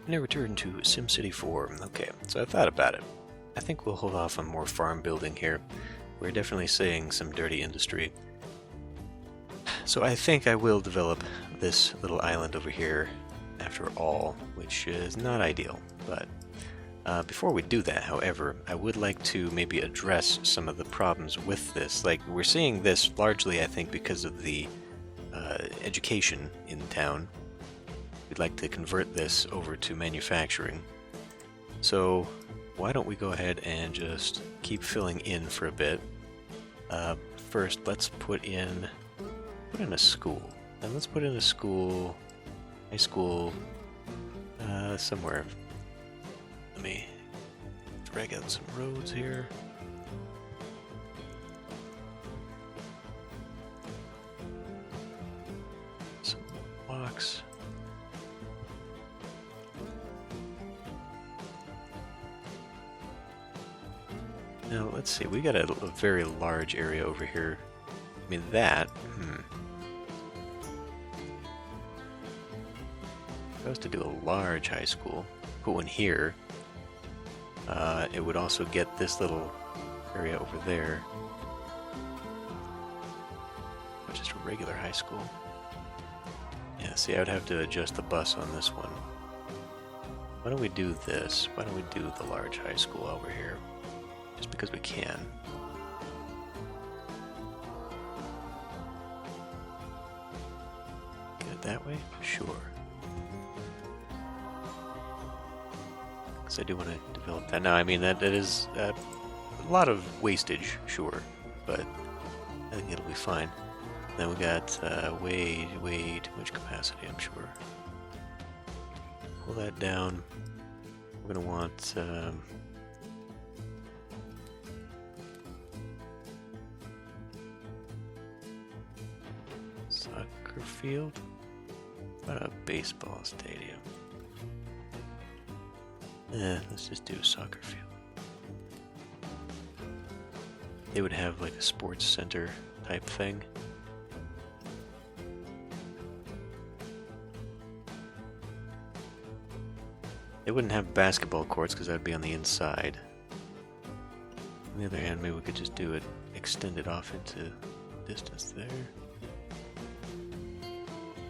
And I return to SimCity 4. Okay, so I thought about it. I think we'll hold off on more farm building here. We're definitely seeing some dirty industry. So I think I will develop this little island over here after all, which is not ideal. But before we do that, however, I would like to maybe address some of the problems with this. Like, we're seeing this largely, I think, because of the education in town. We'd like to convert this over to manufacturing. So why don't we go ahead and just keep filling in for a bit. First, let's put in a school. And let's put in a school, high school, somewhere. Let me drag out some roads here. Some blocks. Now, let's see, we got a very large area over here. I mean, that, If I was to do a large high school, put one here, it would also get this little area over there, which is a regular high school. Yeah, see, I would have to adjust the bus on this one. Why don't we do this? Why don't we do the large high school over here? Just because we can. Get it that way? Sure. Because I do want to develop that. Now, I mean, that is a lot of wastage, sure, but I think it'll be fine. Then we got way too much capacity, I'm sure. Pull that down. We're going to want... soccer field? What about a baseball stadium? Let's just do a soccer field. They would have like a sports center type thing. They wouldn't have basketball courts because that would be on the inside. On the other hand, maybe we could just do it, extend it off into distance there.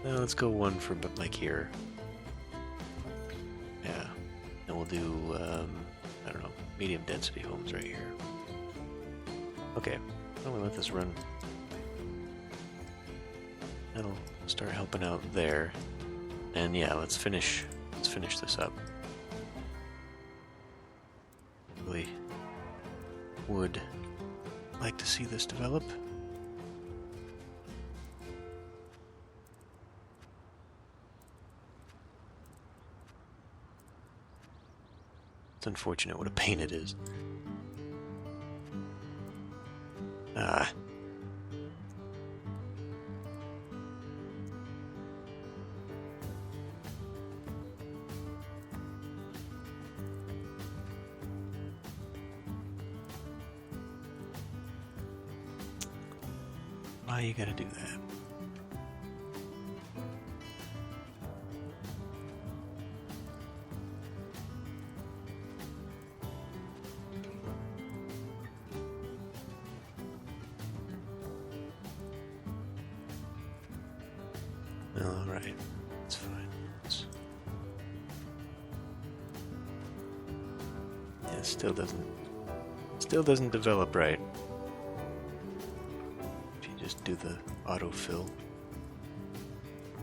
Now let's go one for like here. Yeah, and we'll do I don't know, medium density homes right here. Okay, why don't we let this run? That'll start helping out there. And yeah, let's finish this up. Really would like to see this develop. It's unfortunate what a pain it is. Ah. Why you gotta do that? Alright, that's fine. Yeah, it still doesn't develop right. If you just do the autofill.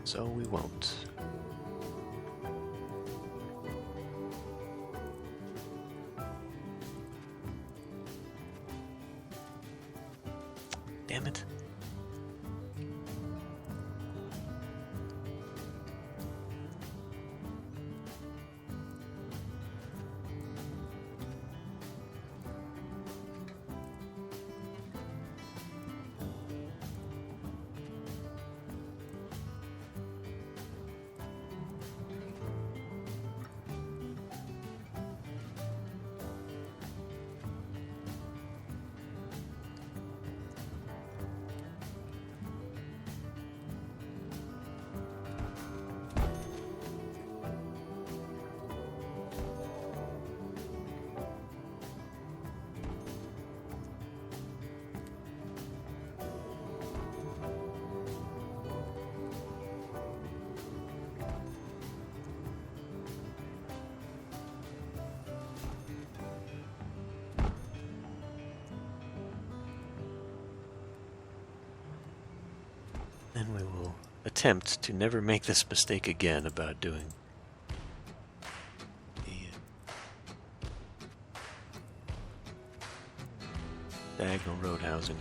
So we won't. Damn it. we will attempt to never make this mistake again about doing the diagonal road housing.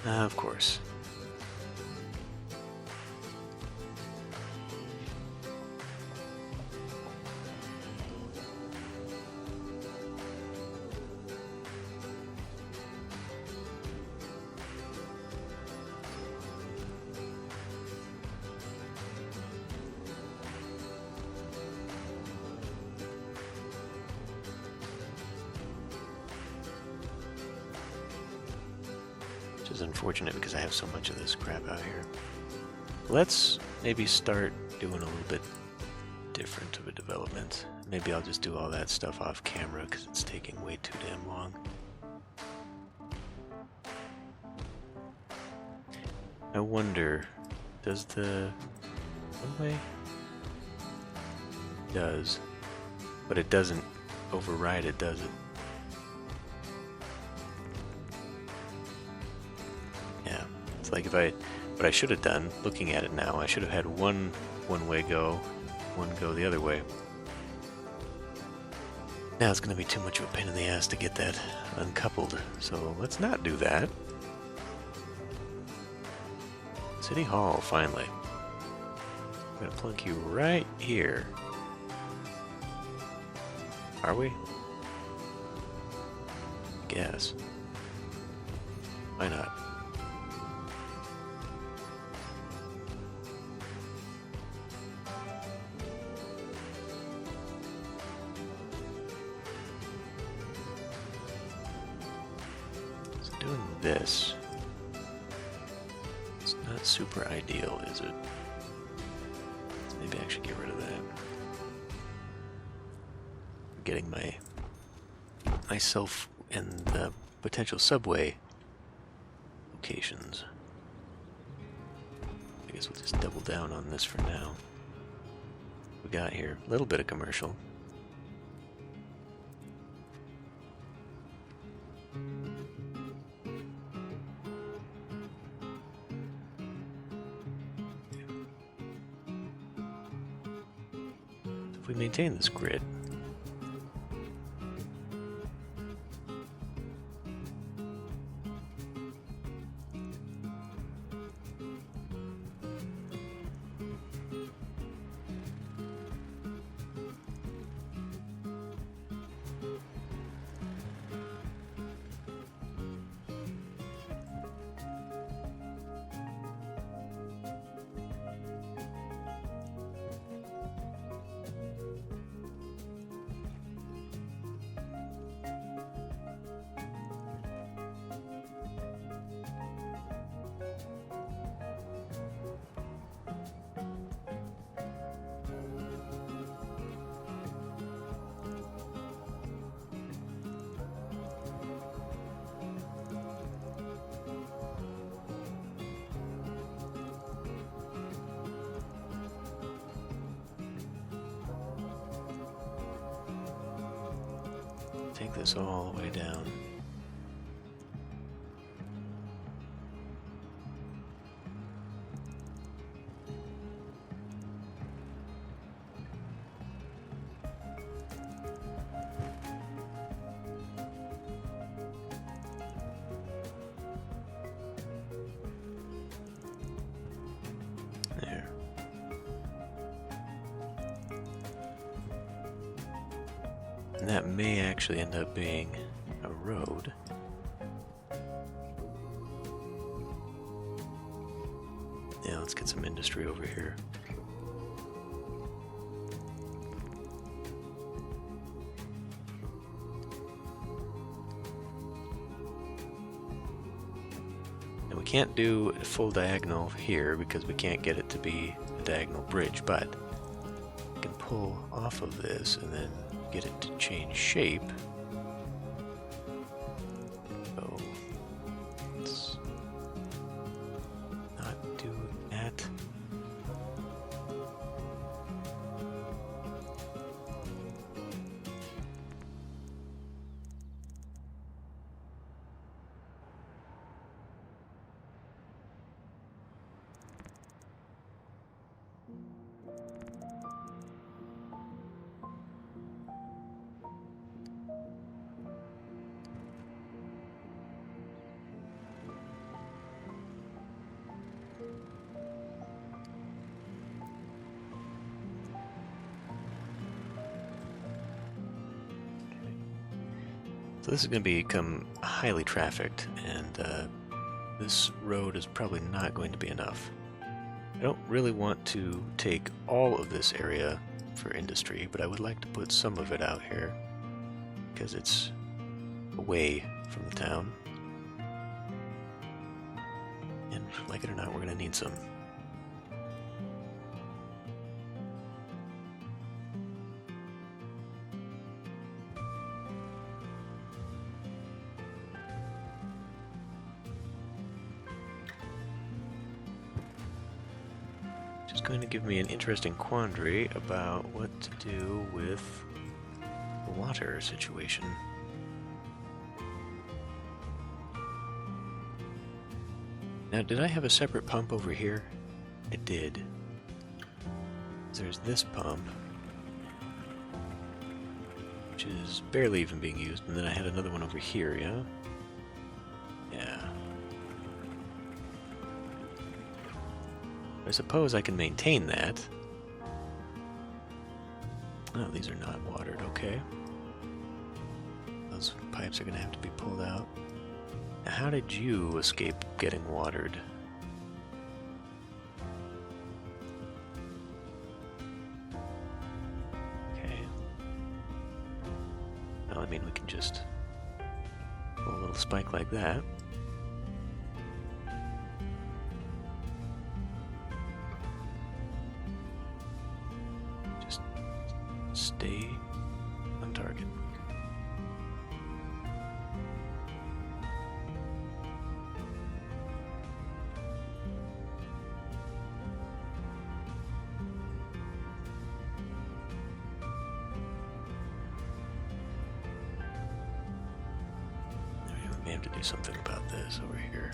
Of course. Which is unfortunate because I have so much of this crap out here. Let's maybe start doing a little bit different of a development. Maybe I'll just do all that stuff off camera because it's taking way too damn long. I wonder, does the one-way? Does, but it doesn't override it, does it? Like if what I should have done, looking at it now, I should have had one way go, one go the other way. Now it's going to be too much of a pain in the ass to get that uncoupled, so let's not do that. City Hall, finally. I'm going to plunk you right here. Are we? I guess. Why not? Doing this, it's not super ideal, is it? Maybe I should get rid of that. I'm getting myself and the potential subway locations. I guess we'll just double down on this for now. We got here a little bit of commercial. If we maintain this grid, take this all the way down. There. And that may actually end up being a road. Yeah, let's get some industry over here. And we can't do a full diagonal here because we can't get it to be a diagonal bridge, but we can pull off of this and then get it to change shape. So let's not do that. So this is going to become highly trafficked, and this road is probably not going to be enough. I don't really want to take all of this area for industry, but I would like to put some of it out here because it's away from the town. And like it or not, we're going to need some. Going to give me an interesting quandary about what to do with the water situation. Now, did I have a separate pump over here? I did. There's this pump, which is barely even being used, and then I had another one over here, yeah? Yeah. I suppose I can maintain that. Oh, these are not watered, okay. Those pipes are going to have to be pulled out. Now, how did you escape getting watered? Okay. Well, I mean, we can just pull a little spike like that. Stay on target. We may have to do something about this over here.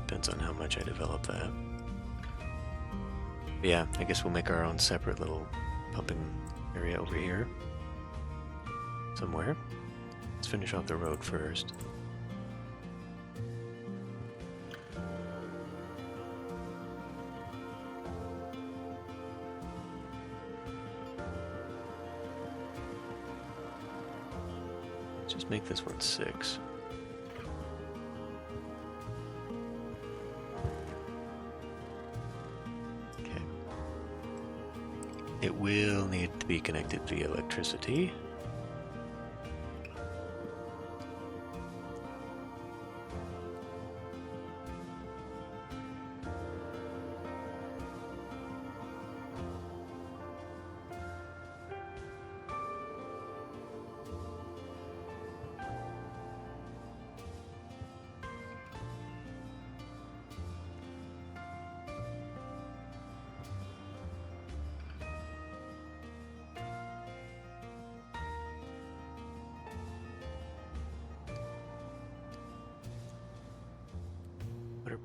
Depends on how much I develop that. Yeah, I guess we'll make our own separate little pumping area over here. Somewhere. Let's finish off the road first. Let's just make this one 6. It will need to be connected via electricity.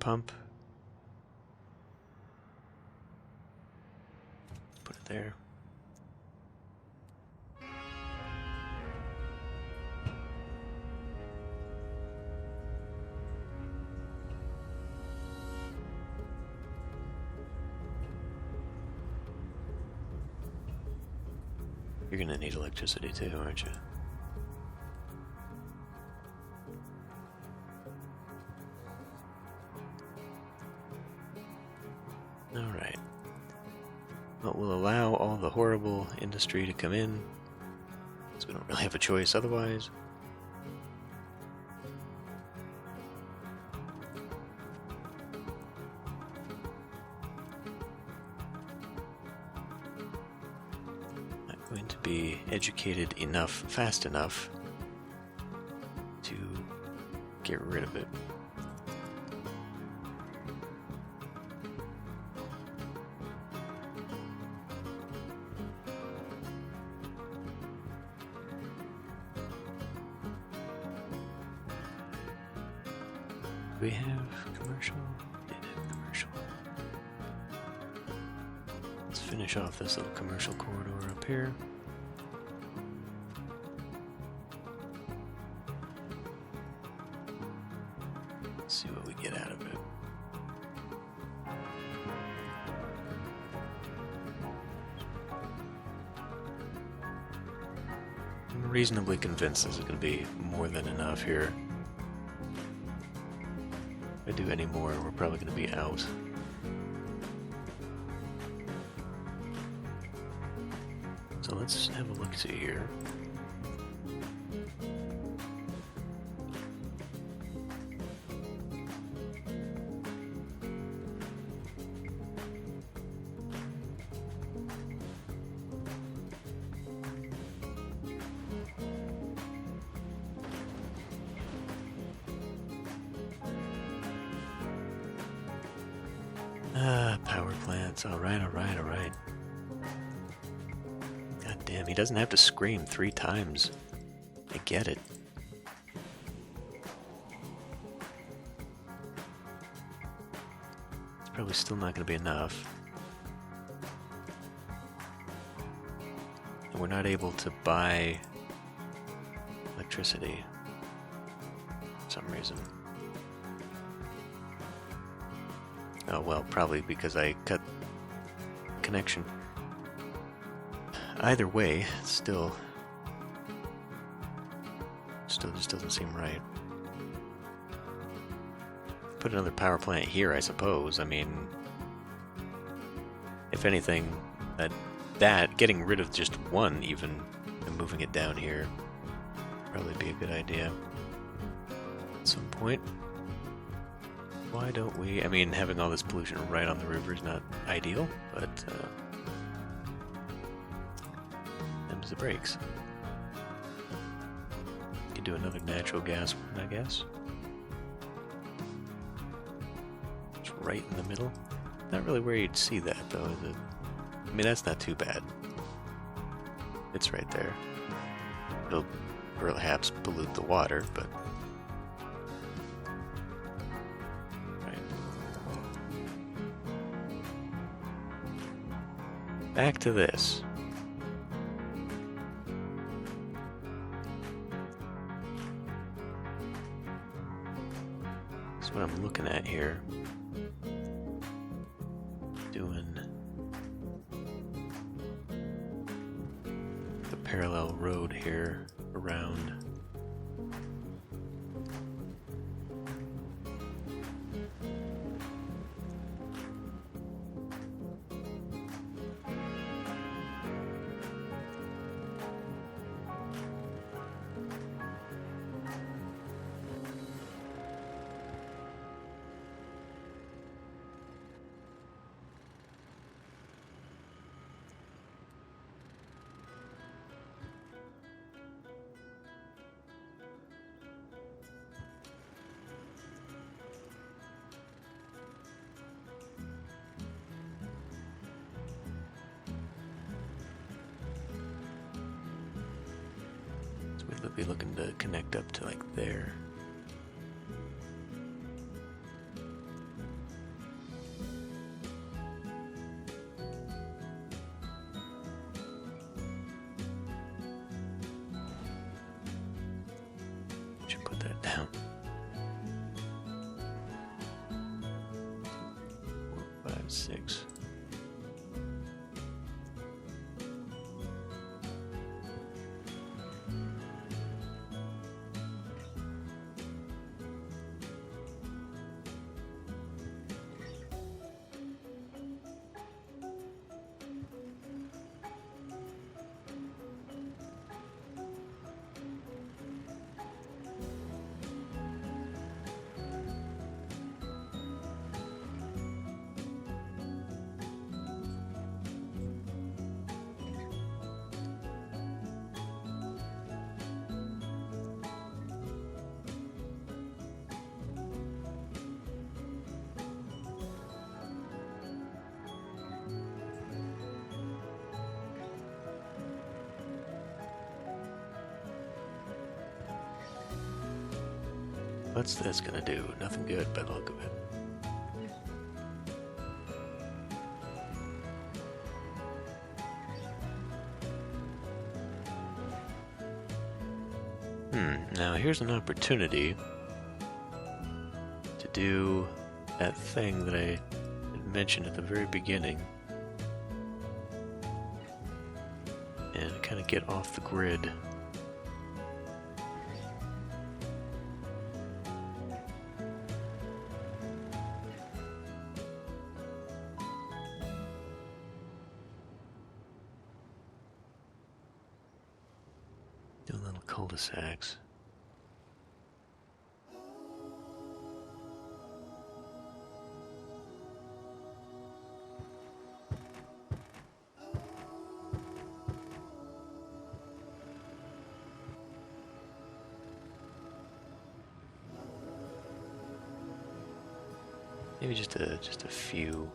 Pump. Put it there. You're gonna need electricity too, aren't you? Alright. Well, we'll allow all the horrible industry to come in, so we don't really have a choice otherwise. educated enough, fast enough to get rid of it. We have commercial. Did have commercial. Let's finish off this little commercial corridor up here. Let's see what we get out of it. I'm reasonably convinced this is going to be more than enough here. If I do any more, we're probably going to be out. So let's have a look-see here. Power plants. Alright. God damn, he doesn't have to scream 3 times. I get it. It's probably still not going to be enough. And we're not able to buy electricity for some reason. Oh, well, probably because I cut connection. Either way, still just doesn't seem right. Put another power plant here, I suppose. I mean, if anything, that getting rid of just one even and moving it down here would probably be a good idea at some point. Why don't we? I mean, having all this pollution right on the river is not ideal, but them's the breaks. Could do another natural gas one, I guess. It's right in the middle. Not really where you'd see that, though, is it? I mean, that's not too bad. It's right there. It'll perhaps pollute the water, but... Back to this. That's what I'm looking at here. Doing the parallel road here around. We'll be looking to connect up to like there. Should put that down. 4, 5, 6. What's this gonna do? Nothing good by the look of it. Now here's an opportunity to do that thing that I had mentioned at the very beginning and kind of get off the grid. Do little cul-de-sacs. Maybe just a few.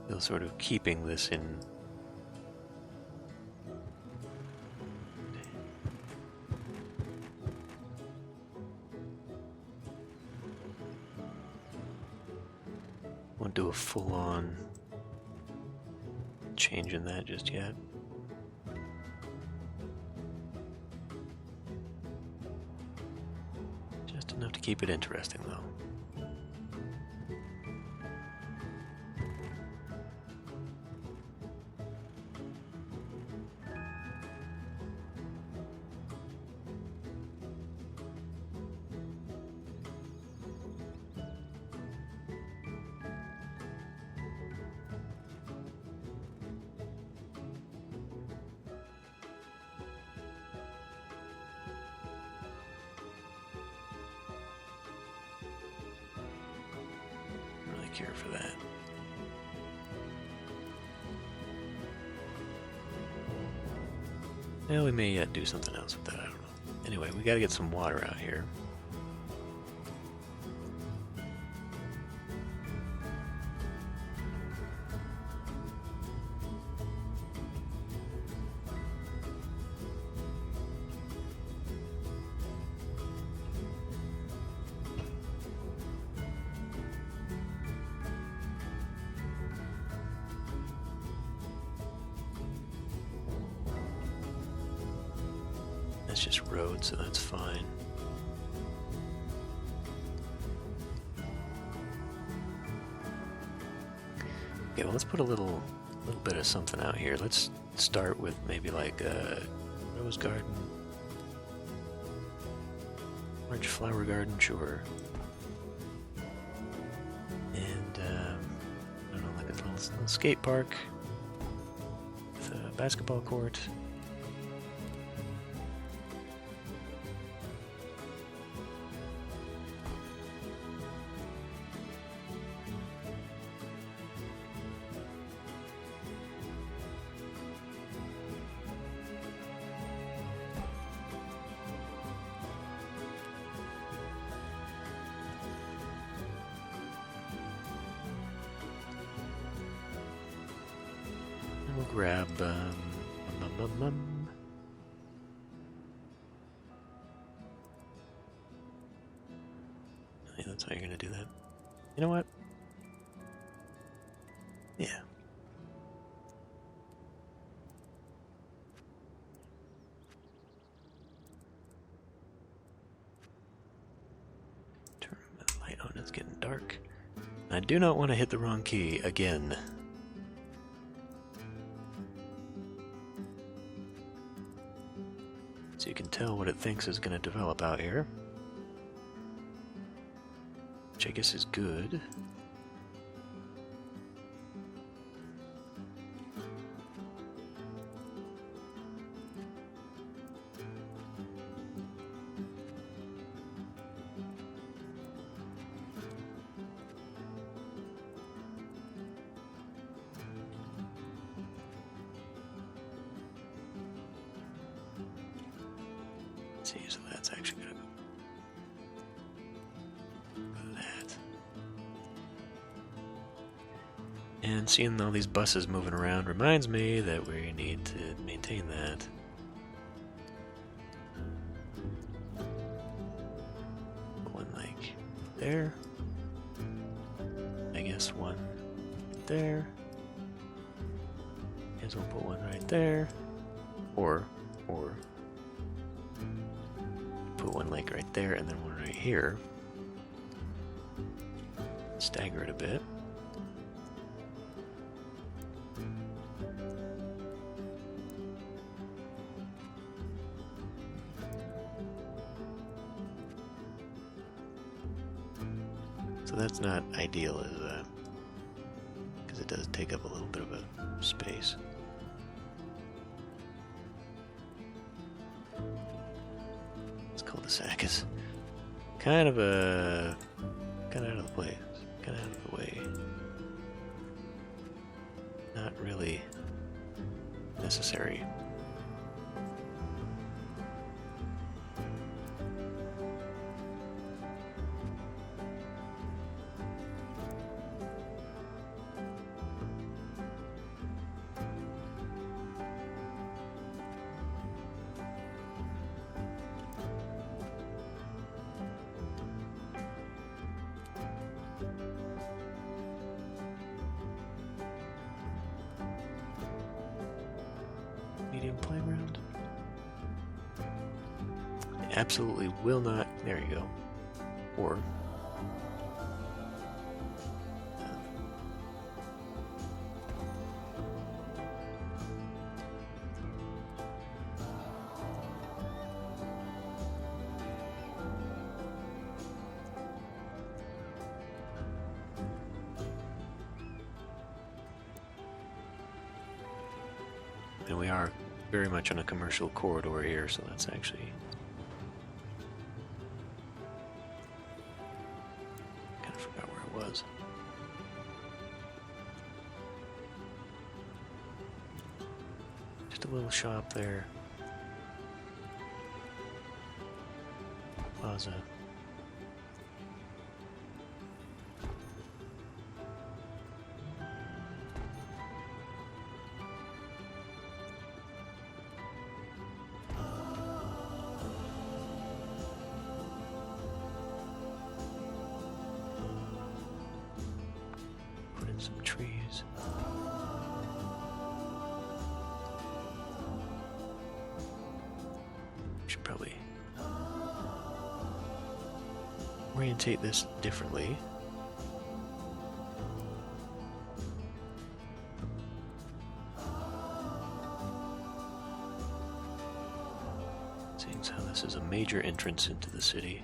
They'll sort of keeping this in. Won't do a full-on change in that just yet. Just enough to keep it interesting, though. Care for that. Well, we may yet do something else with that, I don't know. Anyway, we gotta get some water out here. It's just road, so that's fine. Okay, well, let's put a little bit of something out here. Let's start with maybe like a rose garden, orange flower garden, sure. And I don't know, like a little skate park with a basketball court. We'll grab, yeah, that's how you're gonna do that. You know what? Yeah. Turn the light on, it's getting dark. I do not want to hit the wrong key again. So you can tell what it thinks is going to develop out here. Which I guess is good. See, so that's actually gonna go that. And seeing all these buses moving around reminds me that we need to maintain that. One like there. I guess one there. Guess we'll put one right there. Or put one like right there and then one right here. Stagger it a bit. So that's not ideal, because it does take up a little bit of a space. This cul-de-sac is kind of out of the place, kind of out of the way. Not really necessary. Medium playground. Absolutely will not. There you go. Or and we are very much on a commercial corridor here, so that's actually kind of forgot where it was. Just a little shop there. Plaza. Some trees. Should probably orientate this differently. Seeing as how this is a major entrance into the city.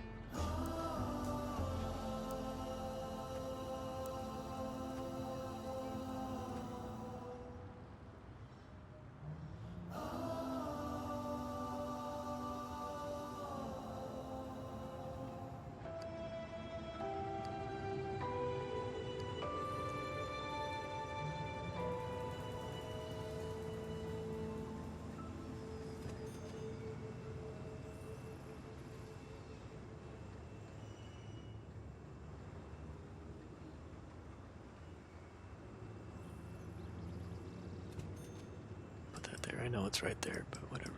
There, I know it's right there, but whatever.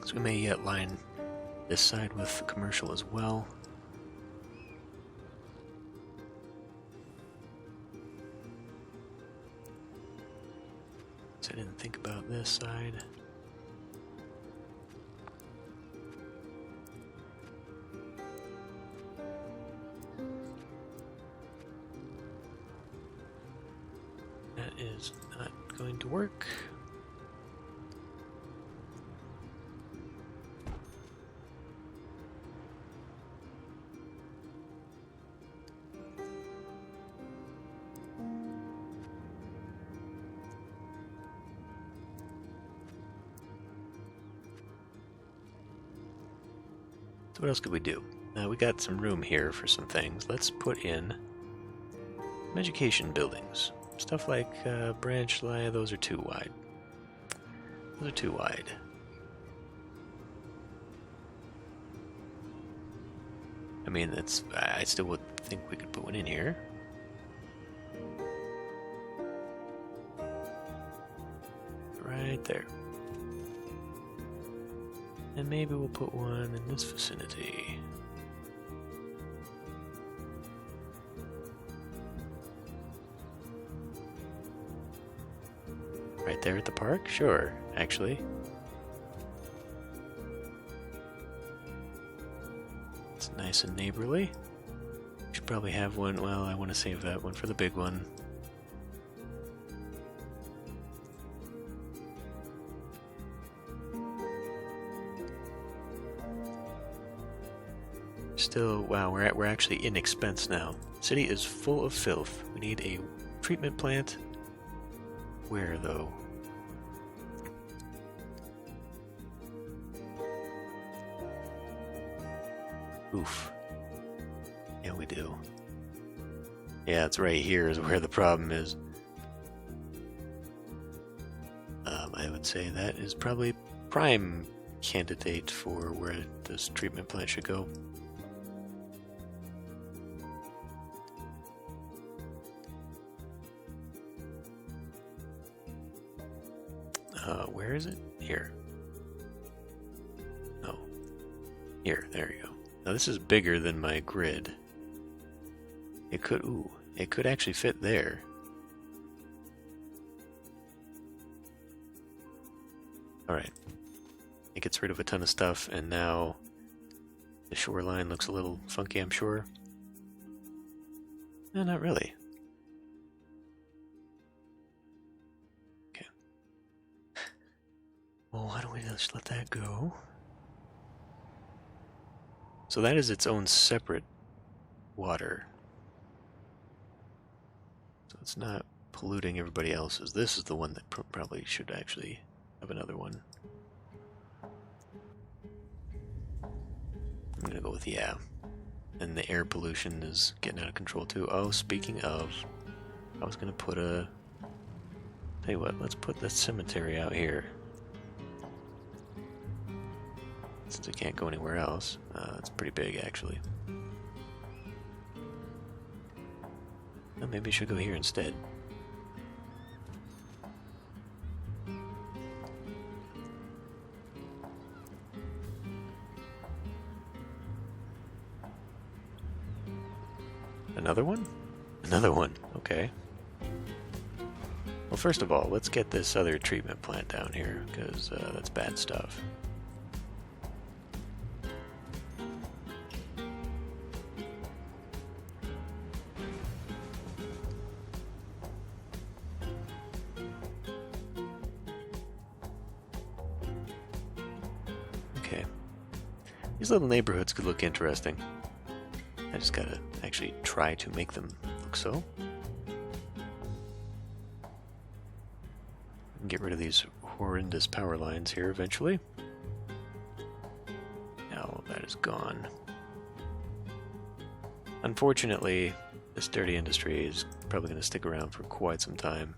So we may yet line this side with the commercial as well. I didn't think about this side. That is not going to work. So what else could we do? We got some room here for some things. Let's put in... Some education buildings. Stuff like branch line, those are too wide. Those are too wide. I mean, I still would think we could put one in here. Right there. And maybe we'll put one in this vicinity. Right there at the park? Sure, actually. It's nice and neighborly. Should probably have one. Well, I want to save that one for the big one. Still, wow, we're actually in expense now. City is full of filth. We need a treatment plant. Where, though? Oof. Yeah, we do. Yeah, it's right here is where the problem is. I would say that is probably prime candidate for where this treatment plant should go. Where is it? Here. Oh. Here, there you go. Now this is bigger than my grid. It could actually fit there. Alright. It gets rid of a ton of stuff, and now the shoreline looks a little funky, I'm sure. No, not really. Well, why don't we just let that go? So that is its own separate water. So it's not polluting everybody else's. This is the one that probably should actually have another one. I'm gonna go with yeah. And the air pollution is getting out of control too. Oh, speaking of, I was gonna put a... Tell you what, let's put the cemetery out here. Since it can't go anywhere else. It's pretty big, actually. Well, maybe I should go here instead. Another one? Another one, okay. Well, first of all, let's get this other treatment plant down here, because that's bad stuff. Okay. These little neighborhoods could look interesting. I just gotta actually try to make them look so. Get rid of these horrendous power lines here eventually. Now that is gone. Unfortunately, this dirty industry is probably going to stick around for quite some time.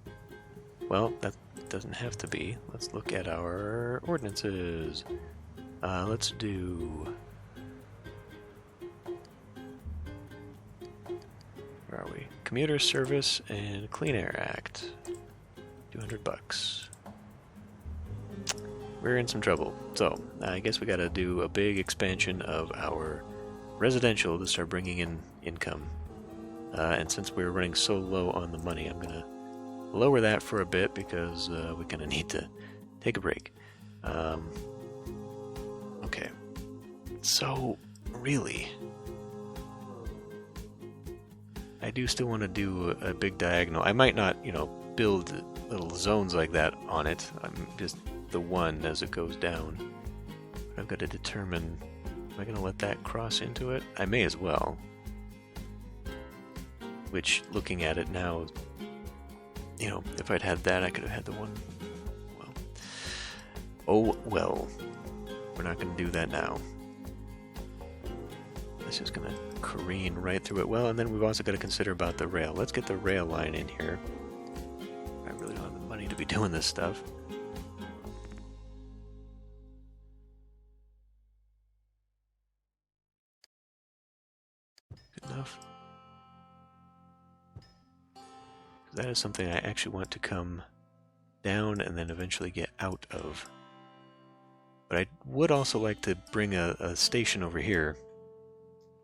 Well, that doesn't have to be. Let's look at our ordinances. Let's do... Where are we? Commuter Service and Clean Air Act. $200. We're in some trouble. So, I guess we gotta do a big expansion of our residential to start bringing in income. And since we're running so low on the money, I'm gonna lower that for a bit because we kinda need to take a break. Okay. So, really, I do still want to do a big diagonal. I might not, build little zones like that on it. I'm just the one as it goes down. But I've got to determine, am I going to let that cross into it? I may as well. Which, looking at it now, if I'd had that, I could have had the one. Well. Oh, well. We're not going to do that now. It's just going to careen right through it. Well, and then we've also got to consider about the rail. Let's get the rail line in here. I really don't have the money to be doing this stuff. Good enough. That is something I actually want to come down and then eventually get out of. But I would also like to bring a station over here,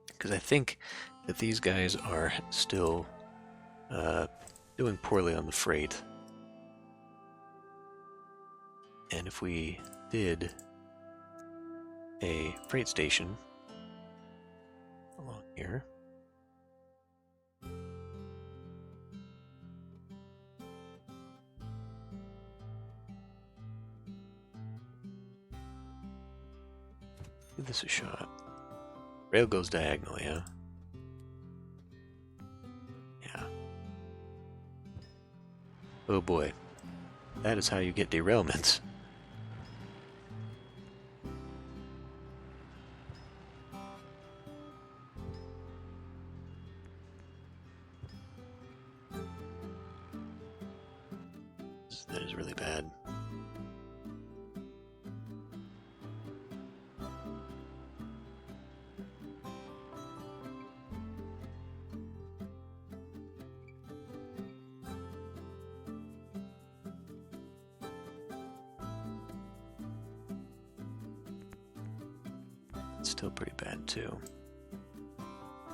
because I think that these guys are still doing poorly on the freight. And if we did a freight station along here, give this a shot. Rail goes diagonal, yeah? Yeah. Oh boy. That is how you get derailments. That is really bad. It's still pretty bad too.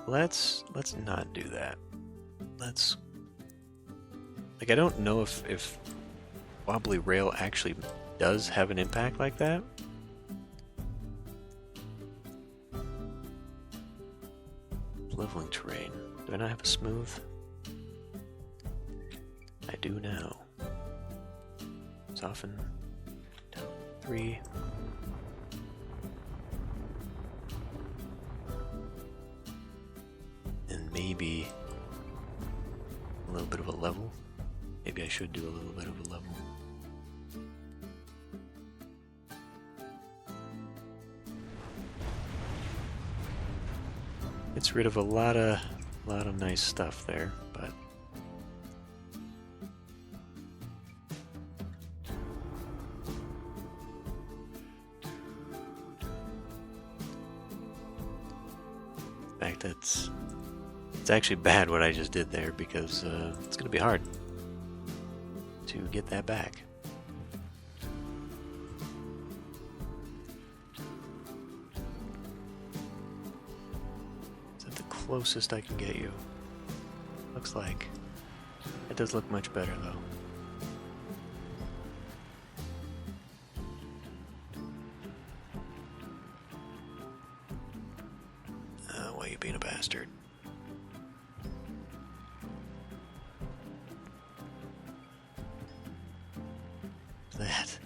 Let's not do that. Let's, like, I don't know if wobbly rail actually does have an impact like that. Leveling terrain. Do I not have a smooth? I do now. Soften. Down 3. And maybe a little bit of a level. Maybe I should do a little bit of a level. Gets rid of a lot of nice stuff there, but in fact, it's actually bad what I just did there, because it's going to be hard to get that back. Closest I can get you. Looks like. It does look much better though. Why are you being a bastard? That.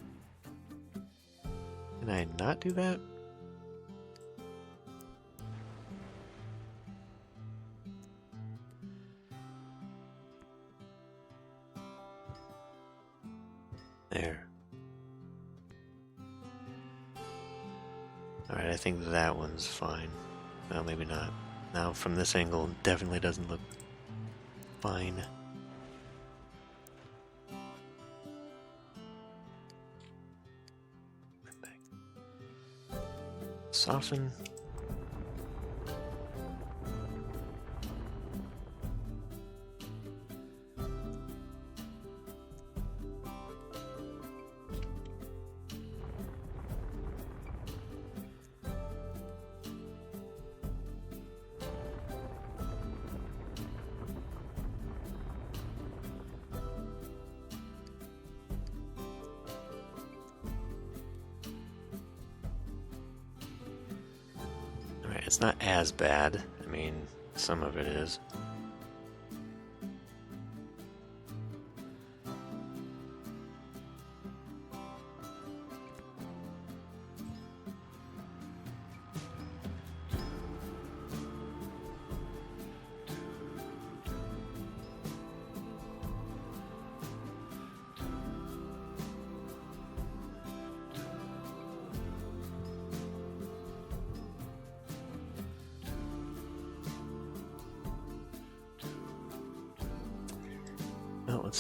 Can I not do that? There. Alright, I think that one's fine. Well, maybe not. Now, from this angle, it definitely doesn't look fine. Soften. It's not as bad. I mean, some of it is.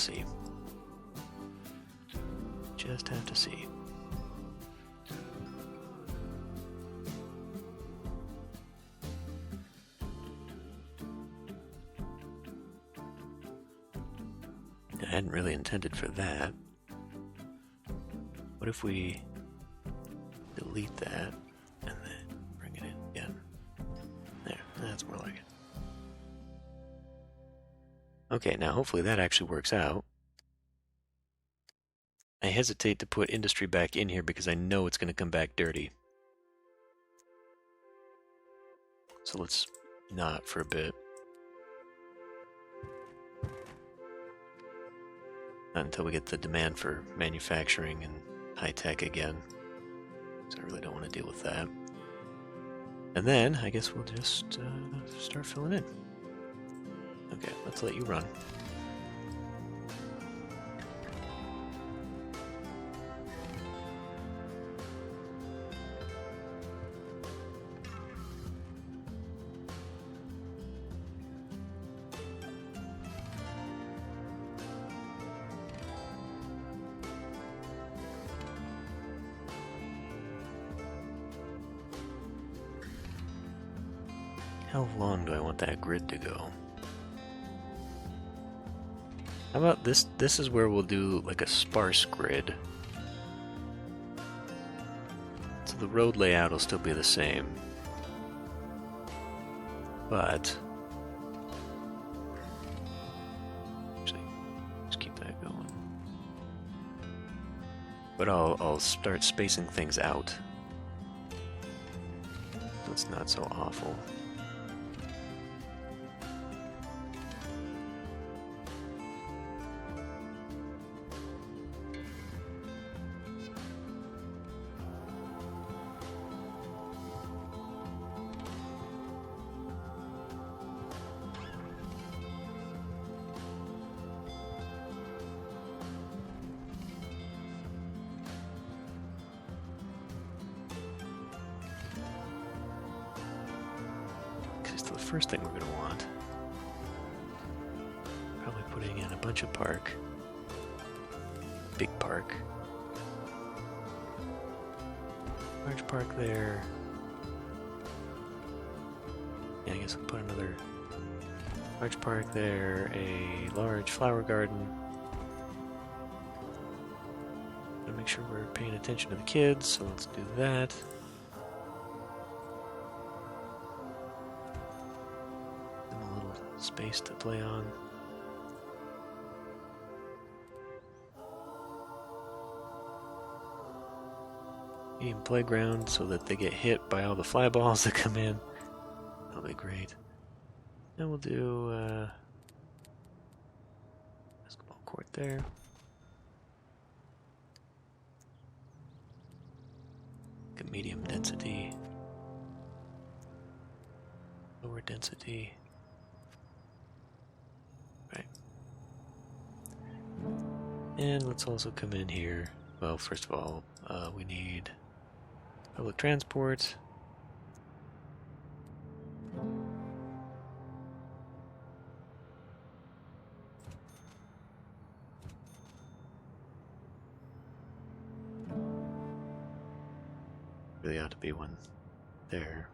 see. Just have to see. I hadn't really intended for that. What if we delete that and then bring it in again? There, that's more like it. Okay, now hopefully that actually works out. I hesitate to put industry back in here because I know it's going to come back dirty. So let's not for a bit. Not until we get the demand for manufacturing and high-tech again. So I really don't want to deal with that. And then, I guess we'll just start filling in. Okay, let's let you run. How long do I want that grid to go? How about this? This is where we'll do like a sparse grid. So the road layout will still be the same. But actually, let's keep that going. But I'll start spacing things out. So it's not so awful. First thing we're going to want, probably putting in a bunch of park, big park, large park there. Yeah, I guess we'll put another large park there, a large flower garden. Gotta make sure we're paying attention to the kids, so let's do that. Space to play on. Medium playground so that they get hit by all the fly balls that come in. That'll be great. Then we'll do basketball court there. Like a medium density. Lower density. Right. And let's also come in here. Well, first of all, we need public transport. Really ought to be one there.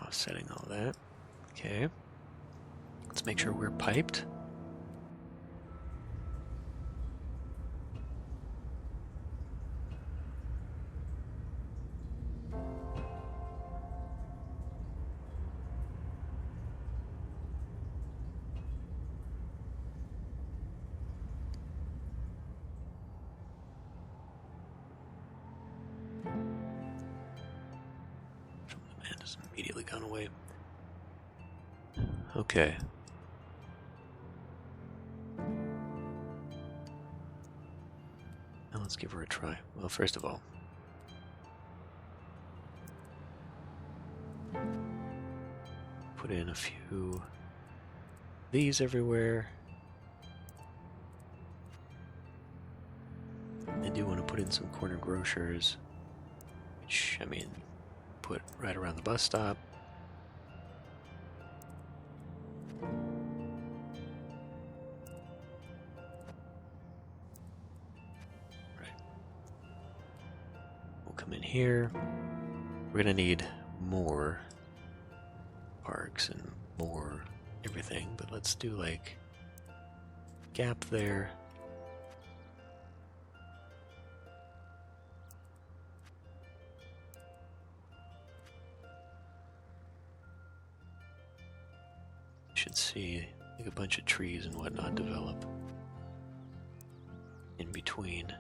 Offsetting all that. Okay. Let's make sure we're piped. Immediately gone away. Okay. Now let's give her a try. Well, first of all, put in a few these everywhere. I do want to put in some corner grocers. which, I mean, put right around the bus stop. Right. We'll come in here. We're gonna need more parks and more everything, but let's do like gap there. Should see like a bunch of trees and whatnot develop in between.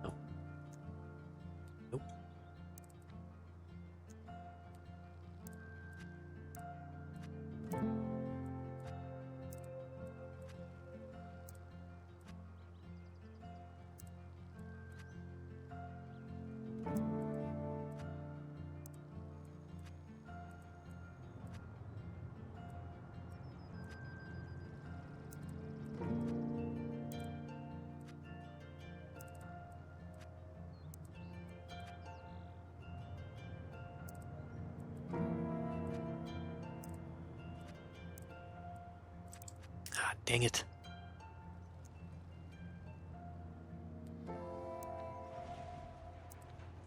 Nope. Nope. Ah, dang it.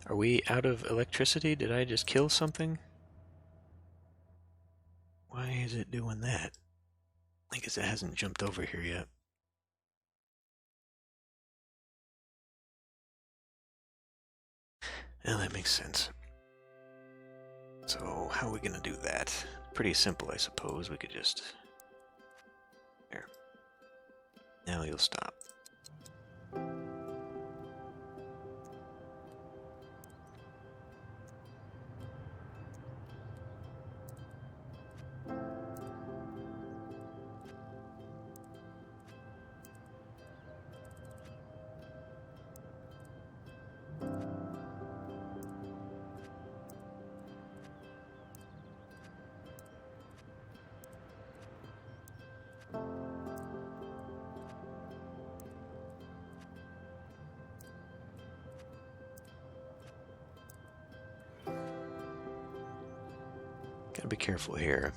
Are we out of electricity? Did I just kill something? Why is it doing that? I guess it hasn't jumped over here yet. Well, that makes sense. So, how are we gonna do that? Pretty simple, I suppose. We could just... There. Now you'll stop. Gotta be careful here.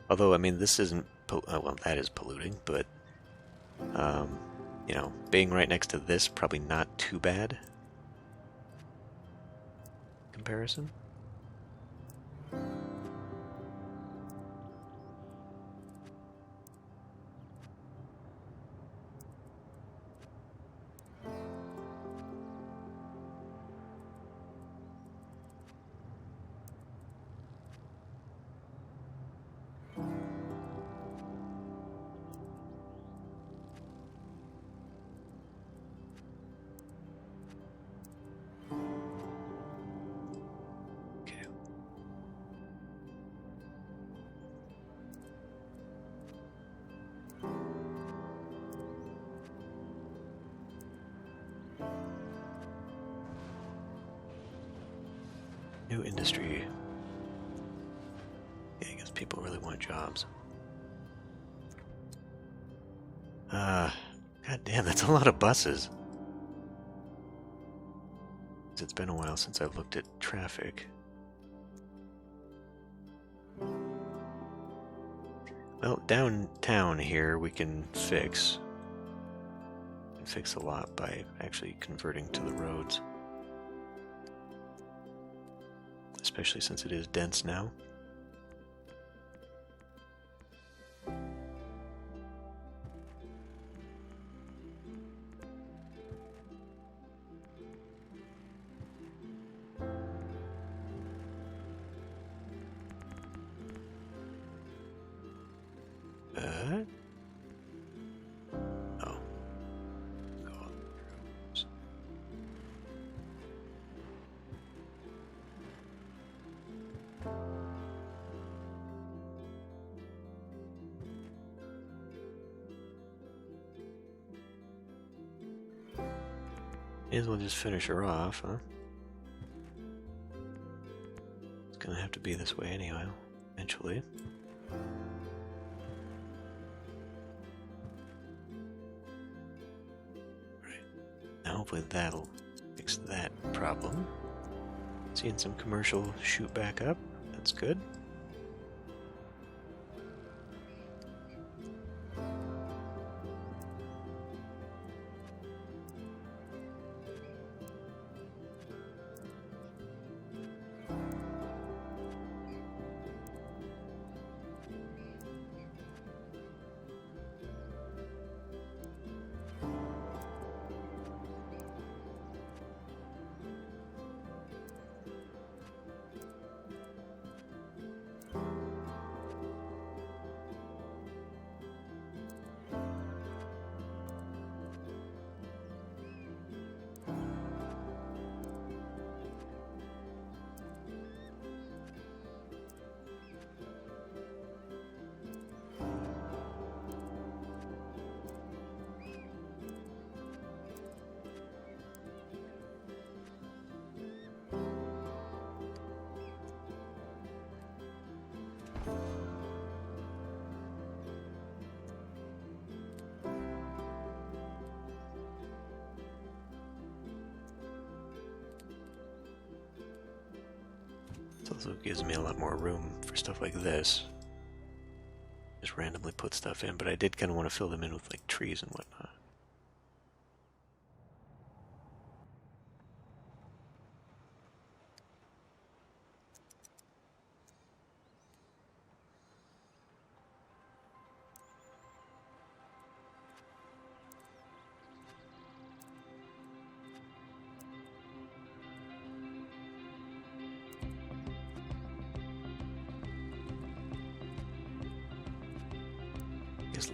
Although, I mean, this isn't... well, that is polluting, but... you know, being right next to this, probably not too bad. Comparison? New industry. Yeah, I guess people really want jobs. God damn, that's a lot of buses. It's been a while since I've looked at traffic. Well, downtown here we can fix. We can fix a lot by actually converting to the roads. Especially since it is dense now. Oh. May as well just finish her off, huh? It's gonna have to be this way anyway, eventually. hopefully that'll fix that problem. Seeing some commercial shoot back up. That's good. Also gives me a lot more room for stuff like this. Just randomly put stuff in, but I did kind of want to fill them in with like trees and whatnot.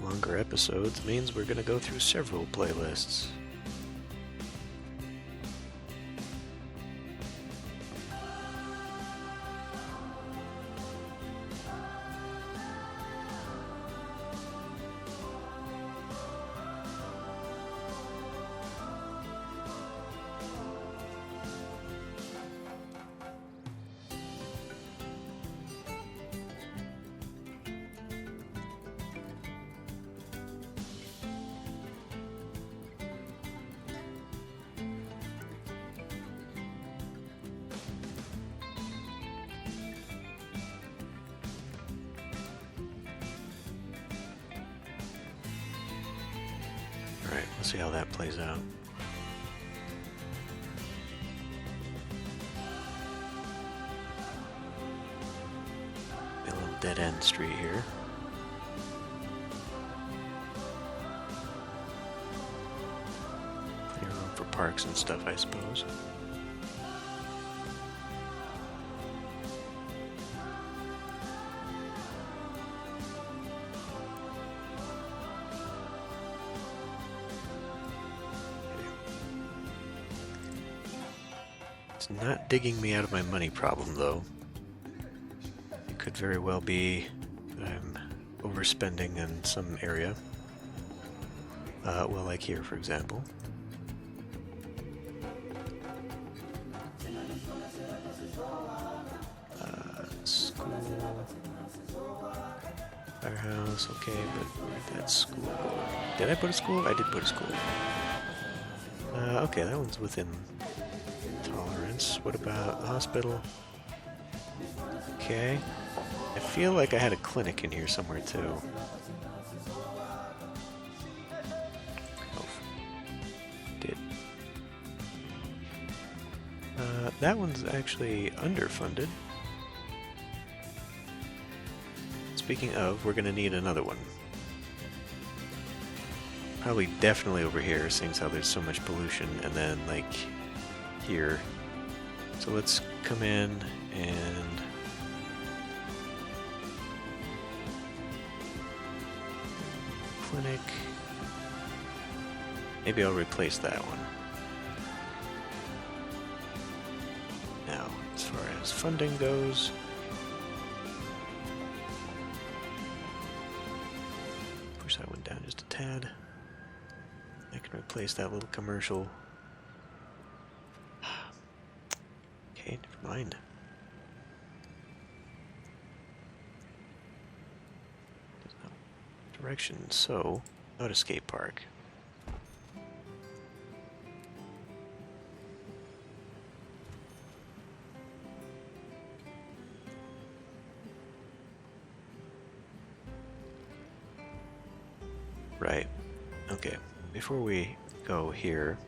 Longer episodes means we're gonna go through several playlists. Alright, let's see how that plays out. A little dead-end street here. Plenty of room for parks and stuff, I suppose. Not digging me out of my money problem, though. It could very well be that I'm overspending in some area. Well, like here, for example. School. Firehouse, okay, but where'd that school go? Did I put a school? I did put a school. Okay, that one's within tolerance. What about the hospital? Okay. I feel like I had a clinic in here somewhere too. Oh, did. That one's actually underfunded. Speaking of, we're gonna need another one. Probably definitely over here, seeing as how there's so much pollution, and then like here. So let's come in and clinic. Maybe I'll replace that one. Now, as far as funding goes, push that one down just a tad. I can replace that little commercial. Okay, never mind. There's no direction, so not a skate park. right. Okay, before we go here...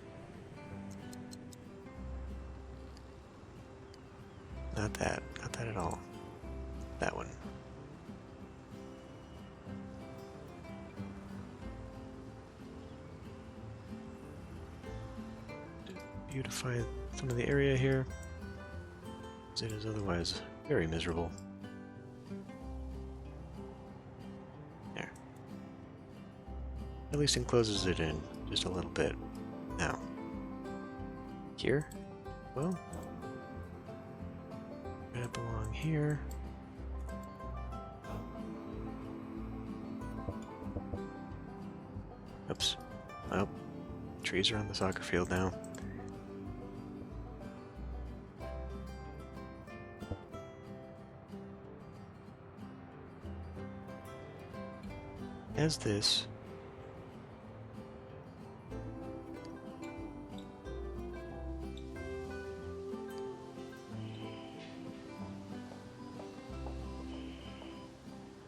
Not that at all. That one. Beautify some of the area here, as it is otherwise very miserable. There. At least encloses it in just a little bit. Now, here, well, right up along here. Oops. Well, trees are on the soccer field now. As this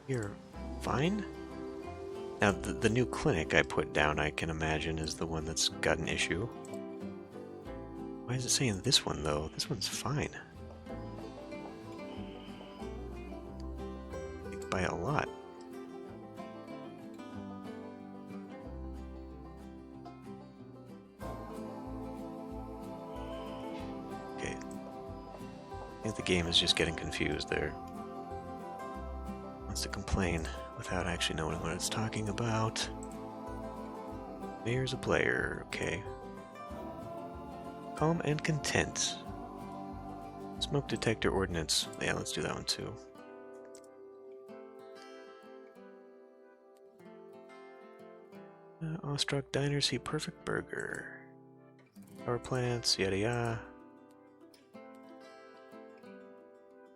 you're fine. Now the new clinic I put down, I can imagine, is the one that's got an issue. Why is it saying this one though? This one's fine. By a lot. I think the game is just getting confused there. Wants to complain without actually knowing what it's talking about. Mayor's a player, okay. Calm and content. Smoke detector ordnance. Yeah, let's do that one too. Awestruck diners see perfect burger. Power plants, yada yada.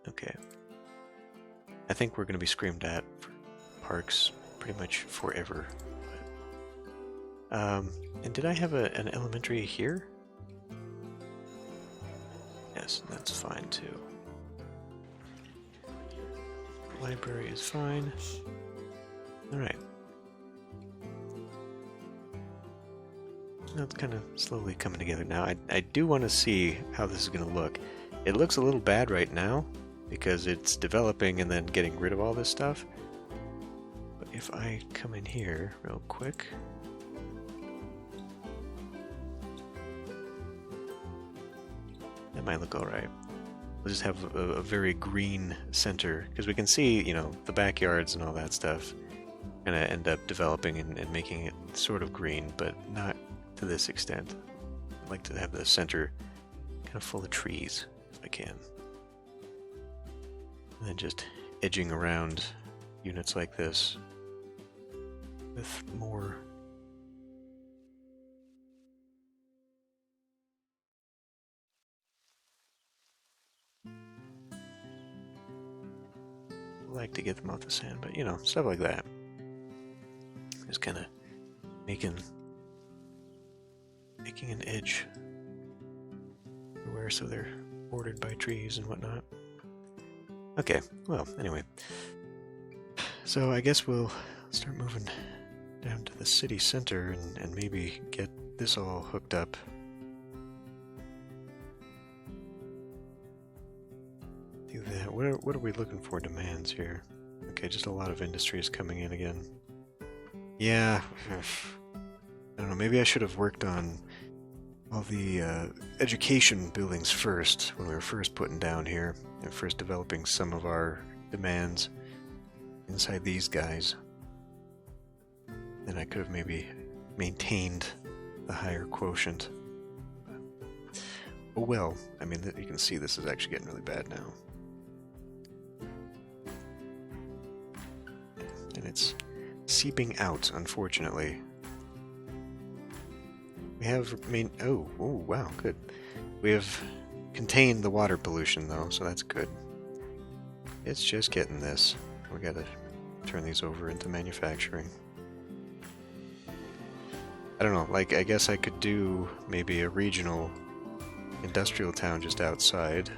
Okay. I think we're going to be screamed at for parks pretty much forever. And did I have an elementary here? Yes, that's fine too. Library is fine. Alright. Now it's kind of slowly coming together now. I do want to see how this is going to look. It looks a little bad right now, because it's developing and then getting rid of all this stuff. But if I come in here real quick... That might look alright. We'll just have a very green center, because we can see, you know, the backyards and all that stuff gonna end up developing and making it sort of green, but not to this extent. I'd like to have the center kind of full of trees, if I can. And then just edging around units like this with more like to get them off the sand, but you know, stuff like that. Just kind of making an edge everywhere so they're bordered by trees and whatnot. Okay, well, anyway. So I guess we'll start moving down to the city center and maybe get this all hooked up. Do that. What are we looking for demands here? Okay, just a lot of industries coming in again. Yeah, I don't know, maybe I should have worked on all the education buildings first when we were first putting down here and first developing some of our demands inside these guys. Then I could have maybe maintained the higher quotient. Oh well, I mean, you can see this is actually getting really bad now. And it's seeping out, unfortunately. We have oh wow, good. We have contained the water pollution though, so that's good. It's just getting this. We gotta turn these over into manufacturing. I don't know, like I guess I could do maybe a regional industrial town just outside.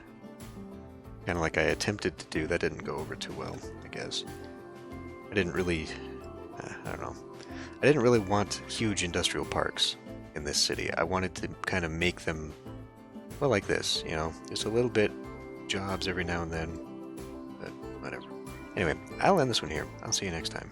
Kind of like I attempted to do. That didn't go over too well, I guess. I didn't really... I don't know. I didn't really want huge industrial parks in this city. I wanted to kind of make them, well, like this, you know, just a little bit jobs every now and then, but whatever. Anyway, I'll end this one here. I'll see you next time.